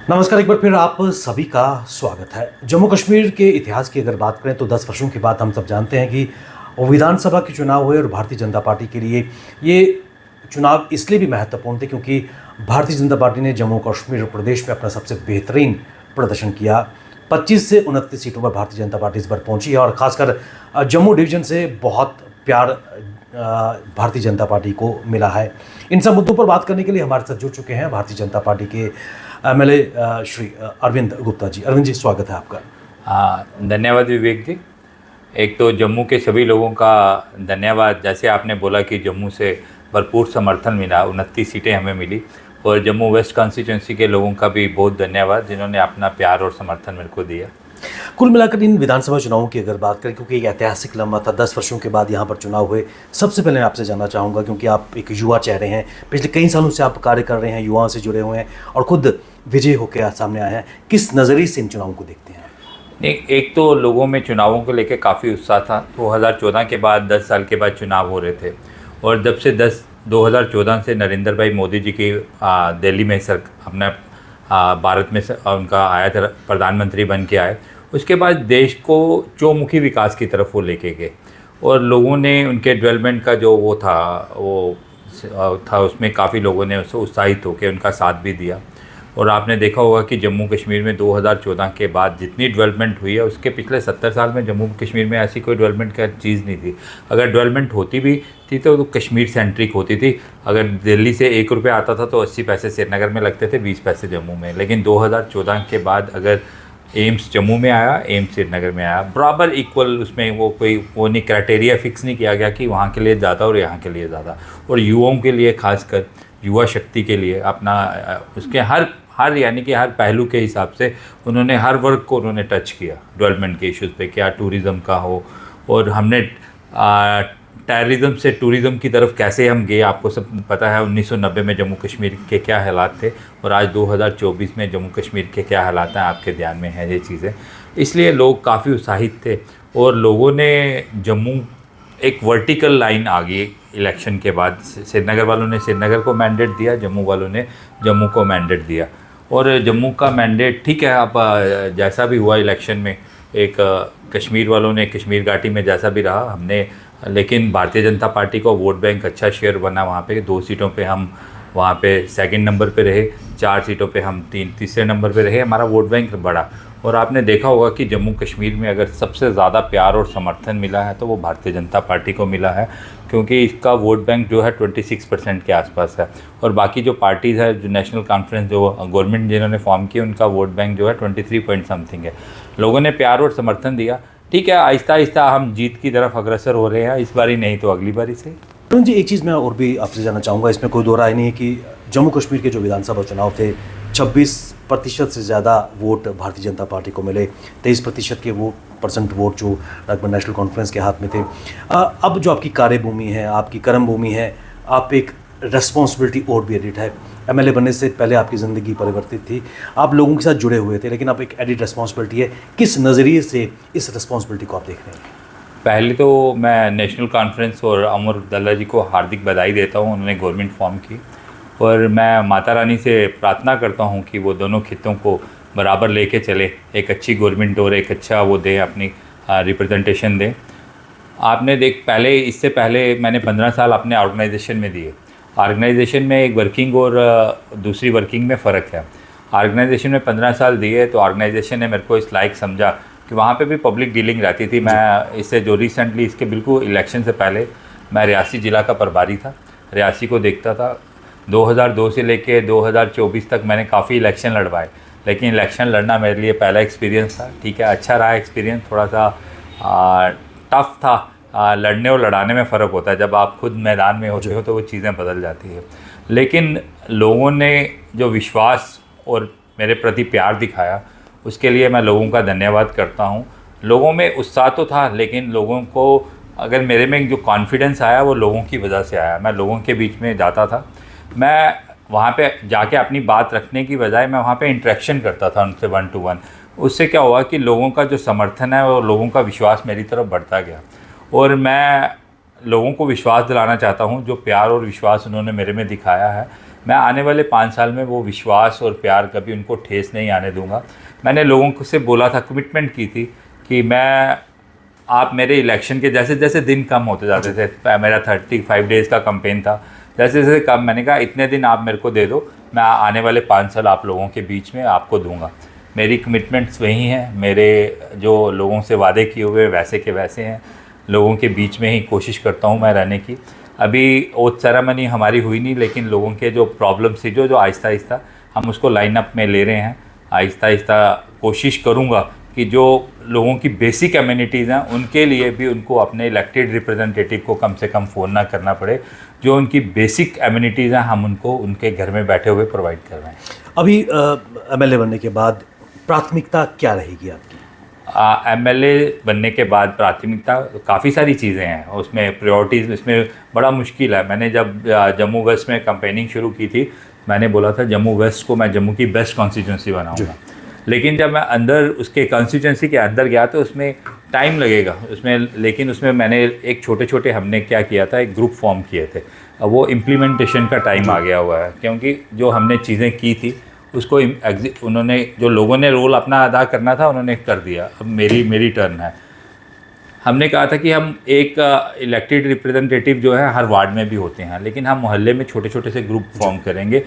नमस्कार, एक बार फिर आप सभी का स्वागत है। जम्मू कश्मीर के इतिहास की अगर बात करें तो 10 वर्षों के बाद हम सब जानते हैं कि विधानसभा के चुनाव हुए और भारतीय जनता पार्टी के लिए ये चुनाव इसलिए भी महत्वपूर्ण थे क्योंकि भारतीय जनता पार्टी ने जम्मू कश्मीर प्रदेश में अपना सबसे बेहतरीन प्रदर्शन किया। 25 से 29 सीटों पर भारतीय जनता पार्टी इस बार पहुंची है और ख़ासकर जम्मू डिवीज़न से बहुत प्यार भारतीय जनता पार्टी को मिला है। इन सब मुद्दों पर बात करने के लिए हमारे साथ जुड़ चुके हैं भारतीय जनता पार्टी के एमएलए श्री अरविंद गुप्ता जी। अरविंद जी, स्वागत है आपका। धन्यवाद विवेक जी। एक तो जम्मू के सभी लोगों का धन्यवाद, जैसे आपने बोला कि जम्मू से भरपूर समर्थन मिला, 29 सीटें हमें मिली, और जम्मू वेस्ट कॉन्स्टिट्यूंसी के लोगों का भी बहुत धन्यवाद जिन्होंने अपना प्यार और समर्थन मेरे को दिया। कुल मिलाकर इन विधानसभा चुनावों की अगर बात करें, क्योंकि एक ऐतिहासिक लम्हा था, 10 वर्षों के बाद यहाँ पर चुनाव हुए, सबसे पहले मैं आपसे जानना चाहूँगा, क्योंकि आप एक युवा चेहरे हैं, पिछले कई सालों से आप कार्य कर रहे हैं, युवाओं से जुड़े हुए हैं और खुद विजय होकर सामने आए हैं, किस नज़रिए से इन चुनावों को देखते हैं? नहीं, एक तो लोगों में चुनावों को लेकर काफ़ी उत्साह था। 2014 के बाद 10 साल के बाद चुनाव हो रहे थे, और जब से 2014 से नरेंद्र भाई मोदी जी की दिल्ली में अपना भारत में उनका आया था, प्रधानमंत्री बन के आए, उसके बाद देश को चौमुखी विकास की तरफ वो लेके गए, और लोगों ने उनके डेवलपमेंट का जो वो था उसमें काफ़ी लोगों ने उससे उत्साहित होकर उनका साथ भी दिया। और आपने देखा होगा कि जम्मू कश्मीर में 2014 के बाद जितनी डेवलपमेंट हुई है, उसके पिछले 70 साल में जम्मू कश्मीर में ऐसी कोई डेवलपमेंट का चीज़ नहीं थी। अगर डेवलपमेंट होती भी थी तो कश्मीर सेंट्रिक होती थी। अगर दिल्ली से 1 रुपया आता था तो 80 पैसे श्रीनगर में लगते थे, 20 पैसे जम्मू में। लेकिन 2014 के बाद अगर एम्स जम्मू में आया, एम्स श्रीनगर में आया, बराबर इक्वल, उसमें वो नहीं, क्राइटेरिया फिक्स नहीं किया गया कि वहाँ के लिए ज़्यादा और यहाँ के लिए ज़्यादा। और युवाओं के लिए, खासकर युवा शक्ति के लिए अपना उसके हर यानी कि हर पहलू के हिसाब से उन्होंने हर वर्ग को उन्होंने टच किया। डेवलपमेंट के इश्यूज़ पे, क्या टूरिज़्म का हो, और हमने टेररिज्म से टूरिज़्म की तरफ कैसे हम गए, आपको सब पता है। 1990 में जम्मू कश्मीर के क्या हालात थे और आज 2024 में जम्मू कश्मीर के क्या हालात हैं, आपके ध्यान में है ये चीज़ें। इसलिए लोग काफ़ी उत्साहित थे, और लोगों ने जम्मू एक वर्टिकल लाइन आ गई इलेक्शन के बाद। श्रीनगर वालों ने श्रीनगर को मैंडेट दिया, जम्मू वालों ने जम्मू को मैंडेट दिया। और जम्मू का मैंडेट ठीक है, आप जैसा भी हुआ इलेक्शन में, एक कश्मीर वालों ने कश्मीर घाटी में जैसा भी रहा हमने, लेकिन भारतीय जनता पार्टी को वोट बैंक अच्छा शेयर बना। वहाँ पे 2 सीटों पे हम वहाँ पे सेकंड नंबर पे रहे, 4 सीटों पे हम तीसरे नंबर पे रहे, हमारा वोट बैंक बढ़ा। और आपने देखा होगा कि जम्मू कश्मीर में अगर सबसे ज़्यादा प्यार और समर्थन मिला है तो वो भारतीय जनता पार्टी को मिला है, क्योंकि इसका वोट बैंक जो है 26% के आसपास है। और बाकी जो पार्टीज़ है, जो नेशनल कॉन्फ्रेंस, जो गवर्नमेंट जिन्होंने फॉर्म की, उनका वोट बैंक जो है 23 पॉइंट समथिंग है। लोगों ने प्यार और समर्थन दिया। ठीक है, आहिस्ता आहिस्ता हम जीत की तरफ अग्रसर हो रहे हैं, इस बारी नहीं तो अगली बारी से। अरुण जी, एक चीज़ मैं और भी आपसे जानना चाहूँगा, इसमें कोई दो राय नहीं है कि जम्मू कश्मीर के जो विधानसभा चुनाव थे, 26% से ज़्यादा वोट भारतीय जनता पार्टी को मिले, 23% के परसेंट वोट जो लगभग नेशनल कॉन्फ्रेंस के हाथ में थे। अब जो आपकी कार्यभूमि है, आपकी कर्मभूमि है, आप एक रेस्पॉन्सिबिलिटी और भी एडिट है। एमएलए बनने से पहले आपकी ज़िंदगी परिवर्तित थी, आप लोगों के साथ जुड़े हुए थे, लेकिन अब एक एडिट रेस्पॉन्सिबिलिटी है। किस नज़रिए से इस रेस्पॉन्सिबिलिटी को आप देख रहे हैं? पहले तो मैं नेशनल कॉन्फ्रेंस और अमर अब्दुल्ला जी को हार्दिक बधाई देता हूँ, उन्होंने गवर्नमेंट फॉर्म की। और मैं माता रानी से प्रार्थना करता हूँ कि वो दोनों खित्तों को बराबर लेके चले, एक अच्छी गवर्नमेंट और एक अच्छा वो दें, अपनी रिप्रेजेंटेशन दें। आपने इससे पहले मैंने 15 साल अपने ऑर्गेनाइजेशन में दिए। ऑर्गेनाइजेशन में एक वर्किंग और दूसरी वर्किंग में फ़र्क है। ऑर्गेनाइजेशन में 15 साल दिए तो ऑर्गेनाइजेशन ने मेरे को इस लायक समझा कि वहाँ पे भी पब्लिक डीलिंग रहती थी। मैं इससे जो रिसेंटली इसके बिल्कुल इलेक्शन से पहले मैं रियासी ज़िला का प्रभारी था, रियासी को देखता था। 2002 से लेके 2024 तक मैंने काफ़ी इलेक्शन लड़वाए, लेकिन इलेक्शन लड़ना मेरे लिए पहला एक्सपीरियंस था। ठीक है, अच्छा रहा एक्सपीरियंस, थोड़ा सा टफ़ था। लड़ने और लड़ाने में फ़र्क होता है, जब आप खुद मैदान में होते हो तो वो चीज़ें बदल जाती है। लेकिन लोगों ने जो विश्वास और मेरे प्रति प्यार दिखाया, उसके लिए मैं लोगों का धन्यवाद करता हूँ। लोगों में उत्साह तो था, लेकिन लोगों को अगर मेरे में जो कॉन्फिडेंस आया वो लोगों की वजह से आया। मैं लोगों के बीच में जाता था, मैं वहाँ पे जाके अपनी बात रखने की बजाय मैं वहाँ पे इंटरेक्शन करता था उनसे 1 to 1। उससे क्या हुआ कि लोगों का जो समर्थन है और लोगों का विश्वास मेरी तरफ बढ़ता गया। और मैं लोगों को विश्वास दिलाना चाहता हूँ, जो प्यार और विश्वास उन्होंने मेरे में दिखाया है, मैं आने वाले 5 साल में वो विश्वास और प्यार कभी उनको ठेस नहीं आने दूंगा। मैंने लोगों को से बोला था, कमिटमेंट की थी कि आप मेरे इलेक्शन के जैसे जैसे दिन कम होते जाते थे, मेरा 35 डेज़ का कैंपेन था, जैसे जैसे कम, मैंने कहा इतने दिन आप मेरे को दे दो, मैं आने वाले 5 साल आप लोगों के बीच में आपको दूंगा। मेरी कमिटमेंट्स वही हैं, मेरे जो लोगों से वादे किए हुए वैसे के वैसे हैं, लोगों के बीच में ही कोशिश करता हूँ मैं रहने की। अभी ओथ सेरेमनी हमारी हुई नहीं, लेकिन लोगों के जो प्रॉब्लम्स थी जो आहिस्ता आहिस्ता हम उसको लाइन अप में ले रहे हैं। आहिस्ता आहिस्ता कोशिश करूँगा कि जो लोगों की बेसिक एमिनिटीज़ हैं उनके लिए भी उनको अपने इलेक्टेड रिप्रेजेंटेटिव को कम से कम फ़ोन ना करना पड़े। जो उनकी बेसिक एमिनिटीज़ हैं हम उनको उनके घर में बैठे हुए प्रोवाइड कर रहे हैं। अभी एमएलए बनने के बाद प्राथमिकता क्या रहेगी आपकी? एमएलए बनने के बाद प्राथमिकता काफ़ी सारी चीज़ें हैं, उसमें प्रायोरिटीज़ इसमें बड़ा मुश्किल है। मैंने जब जम्मू वेस्ट में कैंपेनिंग शुरू की थी, मैंने बोला था जम्मू वेस्ट को मैं जम्मू की बेस्ट कॉन्स्टिट्यूंसी बनाऊंगा, लेकिन जब मैं अंदर उसके कॉन्स्टिट्यूंसी के अंदर गया तो उसमें टाइम लगेगा उसमें, लेकिन उसमें मैंने एक छोटे छोटे हमने क्या किया था, एक ग्रुप फॉर्म किए थे। अब वो इम्प्लीमेंटेशन का टाइम आ गया हुआ है, क्योंकि जो हमने चीज़ें की थी उसको उन्होंने जो लोगों ने रोल अपना अदा करना था उन्होंने कर दिया। अब मेरी टर्न है। हमने कहा था कि हम एक इलेक्टेड रिप्रेजेंटेटिव जो है हर वार्ड में भी होते हैं, लेकिन हम मोहल्ले में छोटे छोटे से ग्रुप फॉर्म करेंगे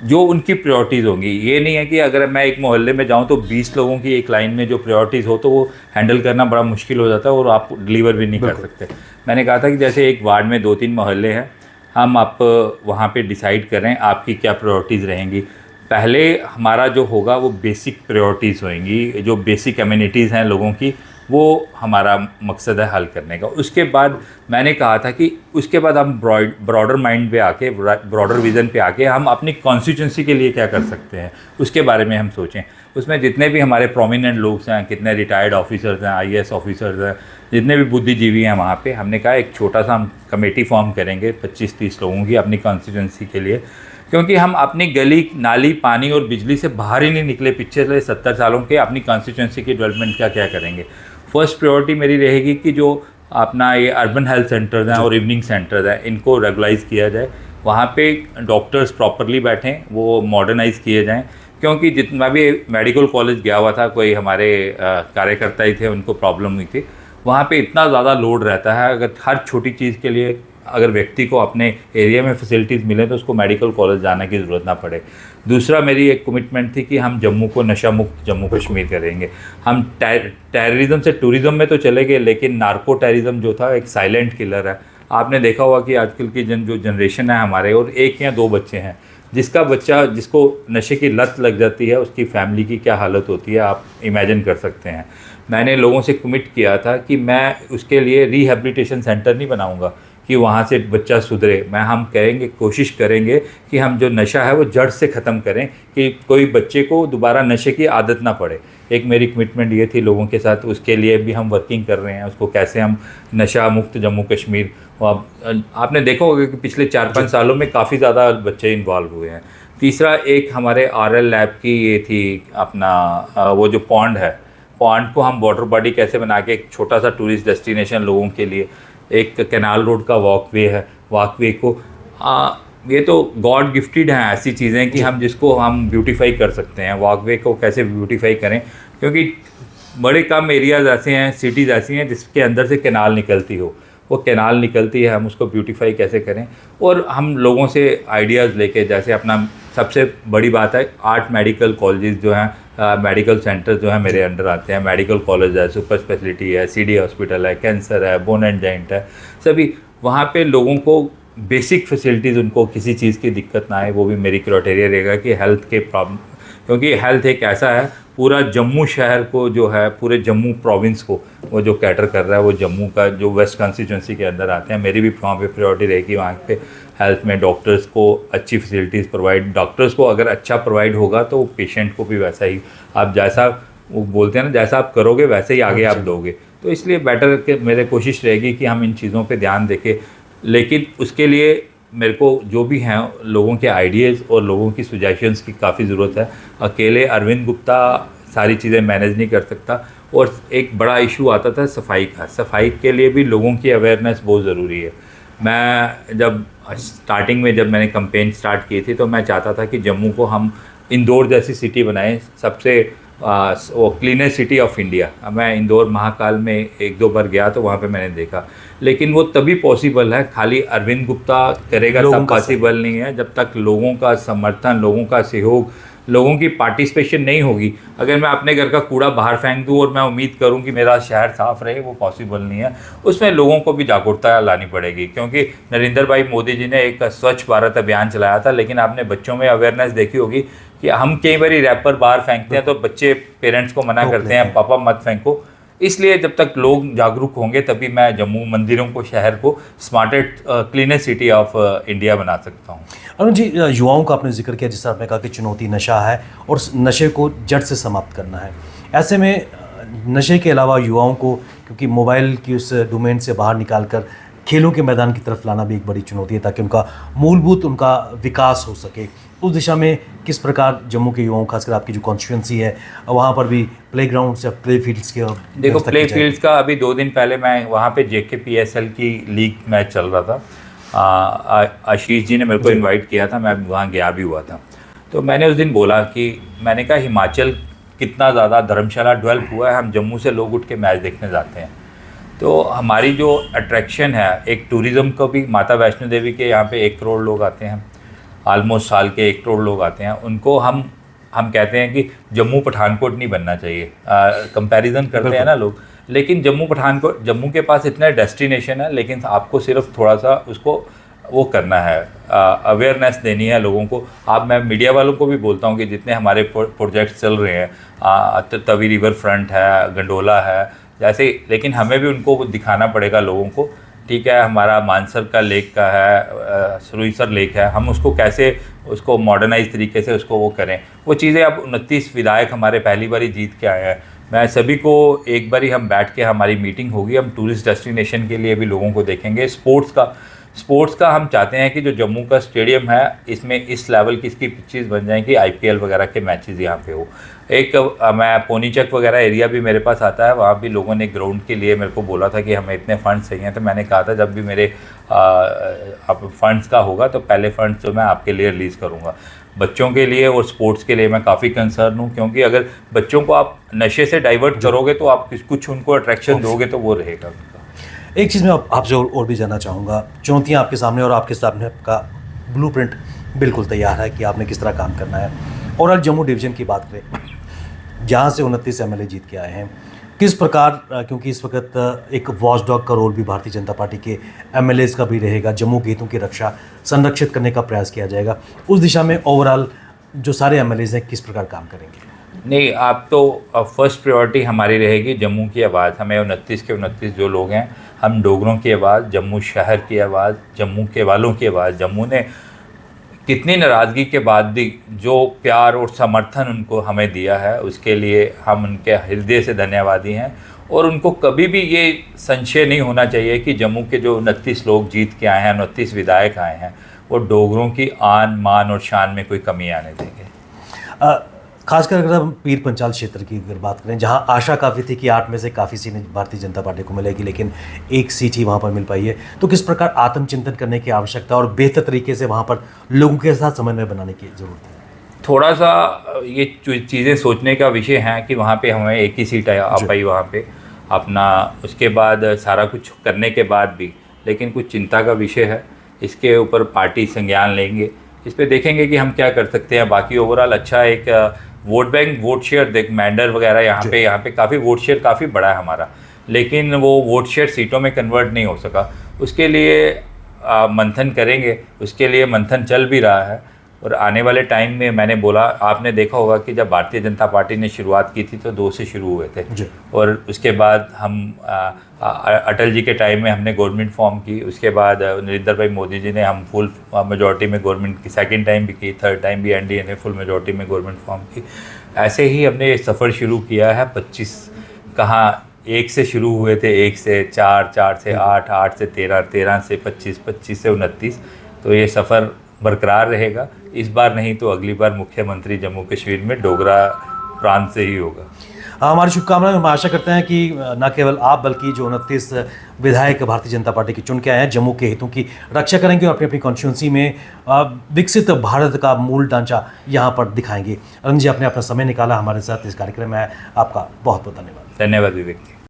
जो उनकी प्रायोरिटीज़ होंगी। ये नहीं है कि अगर मैं एक मोहल्ले में जाऊं तो 20 लोगों की एक लाइन में जो प्रायोरिटीज़ हो तो वो हैंडल करना बड़ा मुश्किल हो जाता है और आप डिलीवर भी नहीं कर सकते। मैंने कहा था कि जैसे एक वार्ड में 2-3 मोहल्ले हैं, हम आप वहाँ पे डिसाइड करें आपकी क्या प्रायोरिटीज़ रहेंगी। पहले हमारा जो होगा वो बेसिक प्रायोरिटीज़ होंगी, जो बेसिक एमिनिटीज़ हैं लोगों की, वो हमारा मकसद है हल करने का। उसके बाद मैंने कहा था कि उसके बाद हम ब्रॉडर माइंड पे आके, ब्रॉडर विज़न पे आके हम अपनी कॉन्स्टिट्यूंसी के लिए क्या कर सकते हैं उसके बारे में हम सोचें। उसमें जितने भी हमारे प्रोमिनेंट लोग हैं, कितने रिटायर्ड ऑफिसर्स हैं, IAS ऑफिसर्स हैं, जितने भी बुद्धिजीवी हैं वहाँ पे, हमने कहा एक छोटा सा हम कमेटी फॉर्म करेंगे 25-30 लोगों की अपनी कॉन्स्टिट्यूंसी के लिए, क्योंकि हम अपनी गली नाली पानी और बिजली से बाहर ही नहीं निकले पिछले 70 सालों के। अपनी कॉन्स्टिट्यूंसी की डेवलपमेंट क्या करेंगे। फर्स्ट प्रायोरिटी मेरी रहेगी कि जो अपना ये अर्बन हेल्थ सेंटर्स हैं और इवनिंग सेंटर्स हैं इनको रेगुलाइज़ किया जाए, वहाँ पे डॉक्टर्स प्रॉपरली बैठें, वो मॉडर्नाइज़ किए जाएं। क्योंकि जितना भी मेडिकल कॉलेज गया हुआ था, कोई हमारे कार्यकर्ता ही थे, उनको प्रॉब्लम हुई थी, वहाँ पे इतना ज़्यादा लोड रहता है, अगर हर छोटी चीज़ के लिए अगर व्यक्ति को अपने एरिया में फैसिलिटीज़ मिले तो उसको मेडिकल कॉलेज जाने की ज़रूरत ना पड़े। दूसरा मेरी एक कमिटमेंट थी कि हम जम्मू को नशा मुक्त जम्मू कश्मीर करेंगे। हम टेररिज्म से टूरिज़्म में तो चले गए, लेकिन नार्को टेररिज्म जो था एक साइलेंट किलर है। आपने देखा होगा कि आजकल की जो जनरेशन है हमारे, और 1 या 2 बच्चे हैं, जिसको नशे की लत लग जाती है उसकी फैमिली की क्या हालत होती है आप इमेजिन कर सकते हैं। मैंने लोगों से कमिट किया था कि मैं उसके लिए रिहेबिलिटेशन सेंटर नहीं बनाऊंगा कि वहाँ से बच्चा सुधरे। हम करेंगे, कोशिश करेंगे कि हम जो नशा है वो जड़ से ख़त्म करें, कि कोई बच्चे को दोबारा नशे की आदत ना पड़े। एक मेरी कमिटमेंट ये थी लोगों के साथ, उसके लिए भी हम वर्किंग कर रहे हैं, उसको कैसे हम नशा मुक्त जम्मू कश्मीर। आपने देखा होगा कि पिछले 4-5 सालों में काफ़ी ज़्यादा बच्चे इन्वॉल्व हुए हैं। तीसरा एक हमारे RL लैब की ये थी अपना वो जो पॉन्ड है, पॉन्ड को हम वाटर बॉडी कैसे बना के एक छोटा सा टूरिस्ट डेस्टिनेशन लोगों के लिए, एक कैनाल रोड का वॉकवे है, वॉकवे को ये तो गॉड गिफ्टेड हैं ऐसी चीज़ें कि हम जिसको हम ब्यूटीफाई कर सकते हैं। वॉकवे को कैसे ब्यूटीफाई करें, क्योंकि बड़े कम एरियाज़ ऐसे हैं, सिटीज़ ऐसी हैं जिसके अंदर से कैनाल निकलती हो, वो कैनाल निकलती है, हम उसको ब्यूटीफाई कैसे करें। और हम लोगों से आइडियाज़ लेके, जैसे अपना सबसे बड़ी बात है 8 मेडिकल कॉलेजेस जो हैं, मेडिकल सेंटर्स जो हैं मेरे अंडर आते हैं। मेडिकल कॉलेज है, सुपर स्पेशलिटी है, CD हॉस्पिटल है, कैंसर है, बोन एंड जॉइंट है, सभी वहाँ पे लोगों को बेसिक फैसिलिटीज़, उनको किसी चीज़ की दिक्कत ना आए, वो भी मेरी क्राइटेरिया रहेगा कि हेल्थ के प्रॉब्लम, क्योंकि हेल्थ एक ऐसा है पूरा जम्मू शहर को जो है, पूरे जम्मू प्रोविंस को वो जो कैटर कर रहा है, वो जम्मू का जो वेस्ट कॉन्स्टिट्यूंसी के अंदर आते हैं। मेरी भी वहाँ पे प्रायोरिटी रहेगी, वहाँ पे हेल्थ में डॉक्टर्स को अच्छी फैसिलिटीज़ प्रोवाइड, डॉक्टर्स को अगर अच्छा प्रोवाइड होगा तो पेशेंट को भी वैसा ही, आप जैसा वो बोलते हैं ना, जैसा आप करोगे वैसे ही आगे आप दोगे। तो इसलिए बेटर के मेरे कोशिश रहेगी कि हम इन चीज़ों पे ध्यान दें, लेकिन उसके लिए मेरे को जो भी हैं लोगों के आइडियाज़ और लोगों की सजेशंस की काफ़ी ज़रूरत है। अकेले अरविंद गुप्ता सारी चीज़ें मैनेज नहीं कर सकता। और एक बड़ा इशू आता था सफाई का, सफाई के लिए भी लोगों की अवेयरनेस बहुत ज़रूरी है। मैं जब स्टार्टिंग में जब मैंने कैंपेन स्टार्ट की थी तो मैं चाहता था कि जम्मू को हम इंदौर जैसी सिटी बनाएं, सबसे वो क्लीनेस्ट सिटी ऑफ इंडिया। मैं इंदौर महाकाल में 1-2 बार गया तो वहाँ पे मैंने देखा, लेकिन वो तभी पॉसिबल है, खाली अरविंद गुप्ता करेगा तब पॉसिबल नहीं है जब तक लोगों का समर्थन, लोगों का सहयोग, लोगों की पार्टिसिपेशन नहीं होगी। अगर मैं अपने घर का कूड़ा बाहर फेंक दूँ और मैं उम्मीद करूँ कि मेरा शहर साफ़ रहे, वो पॉसिबल नहीं है। उसमें लोगों को भी जागरूकता लानी पड़ेगी, क्योंकि नरेंद्र भाई मोदी जी ने एक स्वच्छ भारत अभियान चलाया था, लेकिन आपने बच्चों में अवेयरनेस देखी होगी कि हम कई बार रैपर बाहर फेंकते हैं तो बच्चे पेरेंट्स को मना करते हैं, पापा मत फेंको। इसलिए जब तक लोग जागरूक होंगे तभी मैं जम्मू मंदिरों को, शहर को smartest cleanest city of India बना सकता हूँ। अरुण जी, युवाओं का आपने जिक्र किया, जिस तरह आपने कहा कि चुनौती नशा है और नशे को जड़ से समाप्त करना है। ऐसे में नशे के अलावा युवाओं को, क्योंकि मोबाइल की उस डोमेन से बाहर निकाल कर खेलों के मैदान की तरफ लाना भी एक बड़ी चुनौती है, ताकि उनका मूलभूत उनका विकास हो सके। उस दिशा में किस प्रकार जम्मू के युवाओं, खासकर आपकी जो कॉन्स्टिट्यूंसी है, वहाँ पर भी प्ले ग्राउंड्स या प्ले फील्ड्स के देखो, प्ले फील्ड्स का अभी 2 दिन पहले मैं वहाँ पे JKPSL की लीग मैच चल रहा था, आशीष जी ने मेरे को इनवाइट किया था, मैं वहाँ गया भी हुआ था। तो मैंने उस दिन बोला कि मैंने कहा हिमाचल कितना ज़्यादा धर्मशाला डेवलप हुआ है, हम जम्मू से लोग उठ के मैच देखने जाते हैं। तो हमारी जो अट्रैक्शन है, एक टूरिज़्म को भी, माता वैष्णो देवी के यहाँ पे 1 करोड़ लोग आते हैं, ऑलमोस्ट साल के 1 करोड़ लोग आते हैं, उनको हम कहते हैं कि जम्मू पठानकोट नहीं बनना चाहिए, कंपैरिजन करते हैं ना लोग, लेकिन जम्मू के पास इतना डेस्टिनेशन है, लेकिन आपको सिर्फ थोड़ा सा उसको वो करना है, अवेयरनेस देनी है लोगों को। मैं मीडिया वालों को भी बोलता हूँ कि जितने हमारे प्रोजेक्ट्स चल रहे हैं, तवी रिवर फ्रंट है, गंडोला है जैसे, लेकिन हमें भी उनको दिखाना पड़ेगा लोगों को। ठीक है, हमारा मानसर का लेक का है, सुरुईसर लेक है, हम उसको कैसे उसको मॉडर्नाइज तरीके से उसको वो करें, वो चीज़ें। अब 29 विधायक हमारे पहली बारी जीत के आए हैं, मैं सभी को एक बारी हम बैठ के हमारी मीटिंग होगी, हम टूरिस्ट डेस्टिनेशन के लिए भी लोगों को देखेंगे। स्पोर्ट्स का हम चाहते हैं कि जो जम्मू का स्टेडियम है, इसमें इस लेवल की इसकी पिचेस बन जाएं कि IPL वगैरह के मैचेस यहाँ पे हो। एक मैं पोनीचक वगैरह एरिया भी मेरे पास आता है, वहाँ भी लोगों ने ग्राउंड के लिए मेरे को बोला था कि हमें इतने फंड्स चाहिए, तो मैंने कहा था जब भी मेरे फंड्स का होगा तो पहले फंड्स जो मैं आपके लिए रिलीज़ करूँगा। बच्चों के लिए और स्पोर्ट्स के लिए मैं काफ़ी कंसर्न हूँ, क्योंकि अगर बच्चों को आप नशे से डाइवर्ट करोगे तो आप कुछ उनको अट्रैक्शन दोगे तो वो रहेगा। एक चीज़ मैं आपसे और भी जानना चाहूँगा, चुनौतियाँ आपके सामने और आपके सामने का ब्लूप्रिंट बिल्कुल तैयार है कि आपने किस तरह काम करना है। और आज जम्मू डिवीज़न की बात करें, जहाँ से 29 MLA जीत के आए हैं, किस प्रकार, क्योंकि इस वक्त एक वॉचडॉग का रोल भी भारतीय जनता पार्टी के MLAs का भी रहेगा, जम्मू के हितों की रक्षा संरक्षित करने का प्रयास किया जाएगा, उस दिशा में ओवरऑल जो सारे MLAs हैं किस प्रकार काम करेंगे? नहीं, आप तो फर्स्ट प्रायोरिटी हमारी रहेगी जम्मू की आवाज़। हमें 29 के 29 जो लोग हैं, हम डोगरों की आवाज़, जम्मू शहर की आवाज़, जम्मू के वालों की आवाज़, जम्मू ने कितनी नाराज़गी के बाद भी जो प्यार और समर्थन उनको हमें दिया है, उसके लिए हम उनके हृदय से धन्यवादी हैं। और उनको कभी भी ये संशय नहीं होना चाहिए कि जम्मू के जो 29 लोग जीत के आए हैं, 29 विधायक आए हैं, वो डोगरों की आन, मान और शान में कोई कमी आने देंगे। खासकर अगर हम पीर पंचाल क्षेत्र की अगर बात करें, जहां आशा काफ़ी थी कि 8 में से काफ़ी सीटें भारतीय जनता पार्टी को मिलेगी, लेकिन 1 सीट ही वहां पर मिल पाई है, तो किस प्रकार आत्मचिंतन करने की आवश्यकता और बेहतर तरीके से वहां पर लोगों के साथ समन्वय बनाने की ज़रूरत है? थोड़ा सा ये चीज़ें सोचने का विषय है कि वहाँ पे हमें 1 ही सीट आ पाई वहाँ पे अपना, उसके बाद सारा कुछ करने के बाद भी, लेकिन कुछ चिंता का विषय है। इसके ऊपर पार्टी संज्ञान लेंगे, इस पर देखेंगे कि हम क्या कर सकते हैं। बाकी ओवरऑल अच्छा एक वोट बैंक, वोट शेयर, देख मैंडर वगैरह यहाँ पे काफ़ी वोट शेयर काफ़ी बड़ा है हमारा, लेकिन वो वोट शेयर सीटों में कन्वर्ट नहीं हो सका। उसके लिए मंथन करेंगे, उसके लिए मंथन चल भी रहा है। और आने वाले टाइम में मैंने बोला, आपने देखा होगा कि जब भारतीय जनता पार्टी ने शुरुआत की थी तो 2 से शुरू हुए थे, और उसके बाद हम अटल जी के टाइम में हमने गवर्नमेंट फॉर्म की, उसके बाद नरेंद्र भाई मोदी जी ने हम फुल मेजॉरिटी में गवर्नमेंट की सेकंड टाइम भी की, थर्ड टाइम भी NDA ने फुल मेजॉरिटी में गवर्नमेंट फॉर्म की। ऐसे ही हमने ये सफ़र शुरू किया है। 25 कहाँ 1 से शुरू हुए थे, 1 से 4, 4 से 8, 8 से 13, 13 से 25, 25 से 29, तो ये सफ़र बरकरार रहेगा। इस बार नहीं तो अगली बार मुख्यमंत्री जम्मू कश्मीर में डोगरा प्रांत से ही होगा। हमारी शुभकामनाएं, हम आशा करते हैं कि न केवल आप बल्कि जो 29 विधायक भारतीय जनता पार्टी के चुन के आए हैं जम्मू के हितों की रक्षा करेंगे और अपनी अपनी कॉन्स्टिट्यूंसी में विकसित भारत का मूल ढांचा यहाँ पर दिखाएंगे। अरुण जी, आपने अपना समय निकाला हमारे साथ इस कार्यक्रम में, आपका बहुत बहुत धन्यवाद। धन्यवाद विवेक जी।